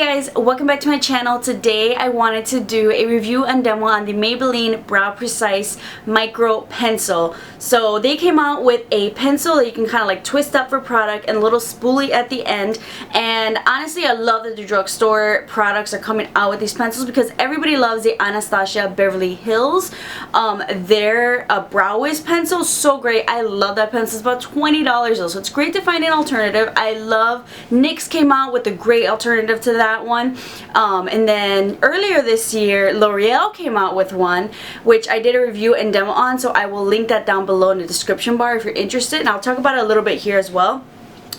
guys, welcome back to my channel. Today I wanted to do a review and demo on the Maybelline Brow Precise Micro Pencil. So they came out with a pencil that you can kind of like twist up for product and a little spoolie at the end. And honestly, I love that the drugstore products are coming out with these pencils because everybody loves the Anastasia Beverly Hills. Their brow wiz pencil, so great. I love that pencil. It's about $20 though, so it's great to find an alternative. I love NYX came out with a great alternative to that one. And then earlier this year, L'Oreal came out with one, which I did a review and demo on, so I will link that down below in the description bar if you're interested, and I'll talk about it a little bit here as well.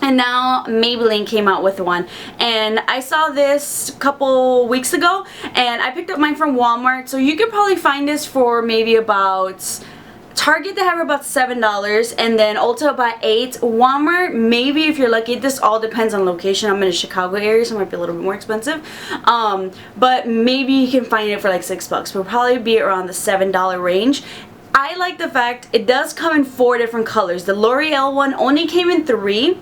And now Maybelline came out with one, and I saw this a couple weeks ago, and I picked up mine from Walmart, so you could probably find this for maybe about Target. They have about $7, and then Ulta about $8. Walmart, maybe if you're lucky. This all depends on location. I'm in the Chicago area, so it might be a little bit more expensive. But maybe you can find it for like $6. It'll probably be around the $7 range. I like the fact it does come in 4 different colors. The L'Oreal one only came in 3.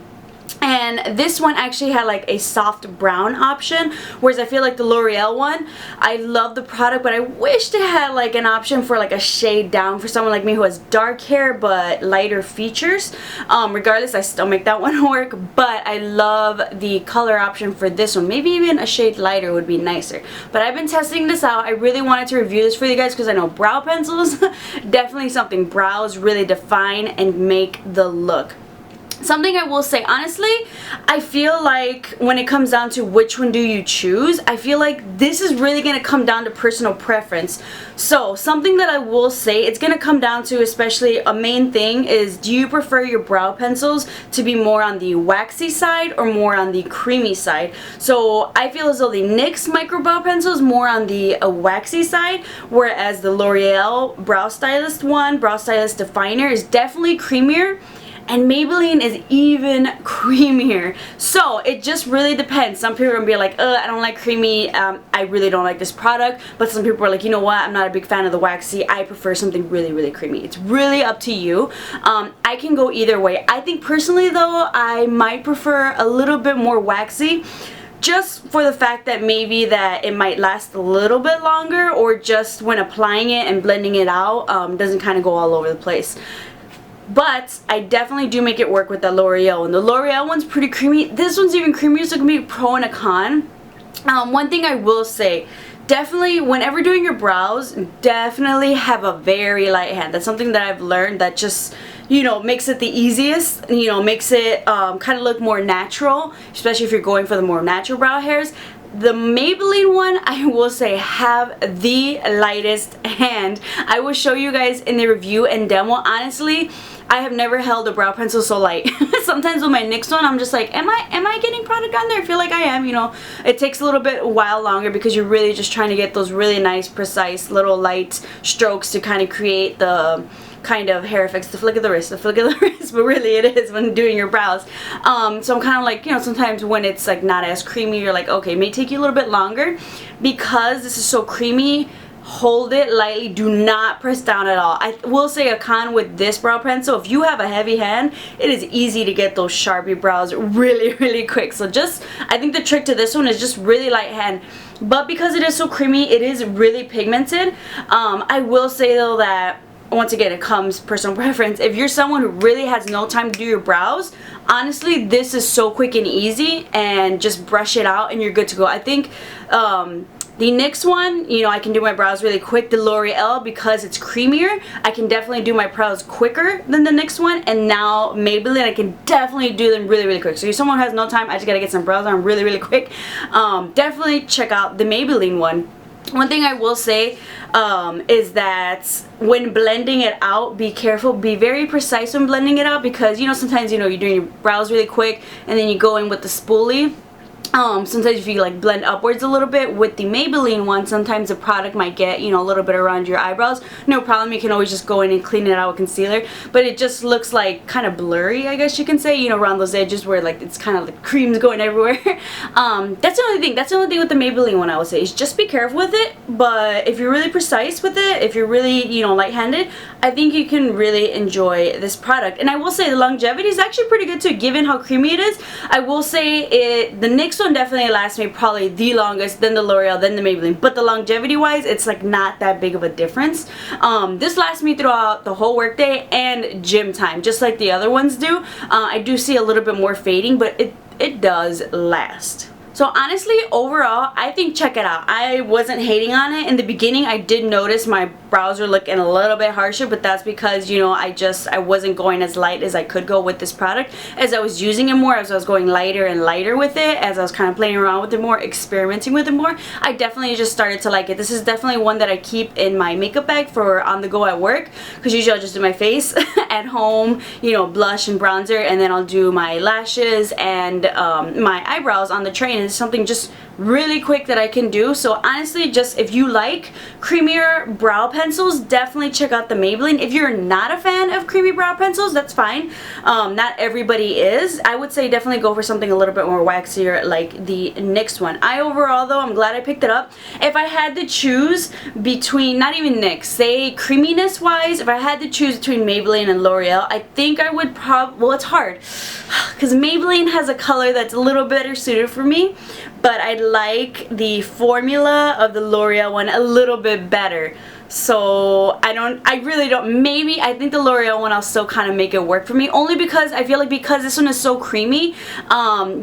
And this one actually had like a soft brown option, whereas I feel like the L'Oreal one, I love the product, but I wish they had like an option for like a shade down for someone like me who has dark hair but lighter features. Regardless, I still make that one work, but I love the color option for this one. Maybe even a shade lighter would be nicer. But I've been testing this out. I really wanted to review this for you guys because I know brow pencils, definitely something brows really define and make the look. Something I will say, honestly, I feel like when it comes down to which one do you choose, I feel like this is really going to come down to personal preference. So something that I will say, it's going to come down to, especially a main thing, is do you prefer your brow pencils to be more on the waxy side or more on the creamy side? So I feel as though the NYX micro brow pencil is more on the waxy side, whereas the L'Oreal Brow Stylist one, Brow Stylist Definer, is definitely creamier. And Maybelline is even creamier. So it just really depends. Some people are going to be like, I don't like creamy, I really don't like this product. But some people are like, you know what, I'm not a big fan of the waxy, I prefer something really, really creamy. It's really up to you. I can go either way. I think personally though, I might prefer a little bit more waxy, just for the fact that maybe that it might last a little bit longer, or just when applying it and blending it out, doesn't kind of go all over the place. But I definitely do make it work with the L'Oreal, and the L'Oreal one's pretty creamy. This one's even creamier, so it can be a pro and a con. One thing I will say, definitely whenever doing your brows, definitely have a very light hand. That's something that I've learned that just, you know, makes it the easiest, you know, makes it kind of look more natural, especially if you're going for the more natural brow hairs. The Maybelline one, I will say, have the lightest hand. I will show you guys in the review and demo. Honestly, I have never held a brow pencil so light. Sometimes with my NYX one, I'm just like, am I getting product on there? I feel like I am, you know. It takes a little bit while longer because you're really just trying to get those really nice, precise, little light strokes to kind of create the kind of hair effects, the flick of the wrist, but really it is when doing your brows. So I'm kind of like, you know, sometimes when it's like not as creamy, you're like, okay, it may take you a little bit longer. Because this is so creamy, hold it lightly, do not press down at all. I will say a con with this brow pencil, if you have a heavy hand, it is easy to get those Sharpie brows really, really quick. So just, I think the trick to this one is just really light hand. But because it is so creamy, it is really pigmented. I will say though that, once again, it comes personal preference. If you're someone who really has no time to do your brows, honestly, this is so quick and easy, and just brush it out and you're good to go. I think the NYX one, you know, I can do my brows really quick. The L'Oreal, because it's creamier, I can definitely do my brows quicker than the NYX one. And now Maybelline, I can definitely do them really, really quick. So if someone has no time, I just gotta get some brows on really, really quick, definitely check out the Maybelline one. One thing I will say is that when blending it out, be careful, be very precise when blending it out, because, you know, sometimes, you know, you're doing your brows really quick and then you go in with the spoolie. Sometimes if you like blend upwards a little bit with the Maybelline one, sometimes the product might get, you know, a little bit around your eyebrows. No problem, you can always just go in and clean it out with concealer, but it just looks like kind of blurry, I guess you can say, you know, around those edges where like it's kind of like cream's going everywhere. That's the only thing with the Maybelline one I would say, is just be careful with it. But if you're really precise with it, if you're really, you know, light-handed, I think you can really enjoy this product. And I will say the longevity is actually pretty good too, given how creamy it is. I will say the NYX NYX one definitely lasts me probably the longest, then the L'Oreal, then the Maybelline. But the longevity wise, it's like not that big of a difference. This lasts me throughout the whole workday and gym time, just like the other ones do. I do see a little bit more fading, but it does last. So honestly, overall, I think check it out. I wasn't hating on it. In the beginning, I did notice my brows were looking a little bit harsher, but that's because, you know, I wasn't going as light as I could go with this product. As I was using it more, as I was going lighter and lighter with it, as I was kind of playing around with it more, experimenting with it more, I definitely just started to like it. This is definitely one that I keep in my makeup bag for on the go at work, because usually I'll just do my face at home, you know, blush and bronzer, and then I'll do my lashes and my eyebrows on the train. It's something just really quick that I can do. So honestly, just if you like creamier brow pencils, definitely check out the Maybelline. If you're not a fan of creamy brow pencils, that's fine. Not everybody is. I would say definitely go for something a little bit more waxier like the NYX one. Overall though, I'm glad I picked it up. If I had to choose between, not even NYX, say creaminess wise, if I had to choose between Maybelline and L'Oreal, I think I would well, it's hard because Maybelline has a color that's a little better suited for me, but I like the formula of the L'Oreal one a little bit better. So I really don't, maybe I think the L'Oreal one I'll still kind of make it work for me, only because I feel like because this one is so creamy,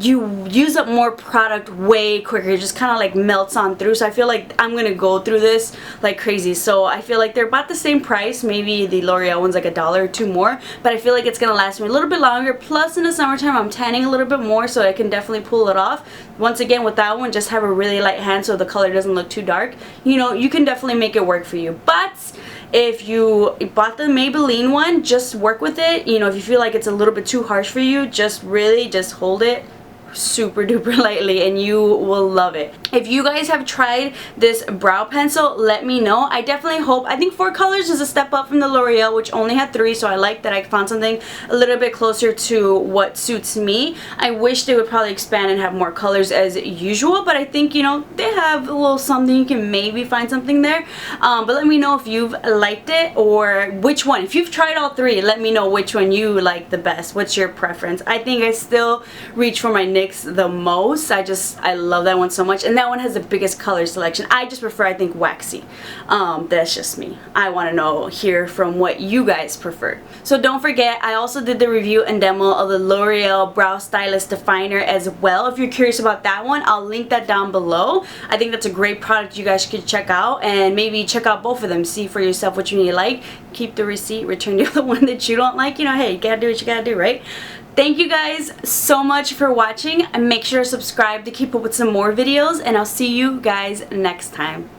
you use up more product way quicker. It just kind of like melts on through, so I feel like I'm gonna go through this like crazy. So I feel like they're about the same price. Maybe the L'Oreal one's like $1 or $2 more, but I feel like it's gonna last me a little bit longer. Plus in the summertime I'm tanning a little bit more, so I can definitely pull it off. Once again, with that one, just have a really light hand so the color doesn't look too dark. You know, you can definitely make it work for you. But if you bought the Maybelline one, just work with it. You know, if you feel like it's a little bit too harsh for you, just hold it super duper lightly and you will love it. If you guys have tried this brow pencil, let me know. I definitely hope, I think 4 colors is a step up from the L'Oreal, which only had 3, so I like that I found something a little bit closer to what suits me. I wish they would probably expand and have more colors as usual, but I think, you know, they have a little something, you can maybe find something there. But let me know if you've liked it or which one. If you've tried all 3, let me know which one you like the best. What's your preference? I think I still reach for my NYX the most. I love that one so much, and that one has the biggest color selection. I just prefer, I think, waxy. That's just me. I want to hear from what you guys prefer. So don't forget, I also did the review and demo of the L'Oreal Brow Stylist Definer as well. If you're curious about that one, I'll link that down below. I think that's a great product you guys could check out, and maybe check out both of them. See for yourself which one you like. Keep the receipt, return the other one that you don't like. You know, hey, you gotta do what you gotta do, right? Thank you guys so much for watching, and make sure to subscribe to keep up with some more videos, and I'll see you guys next time.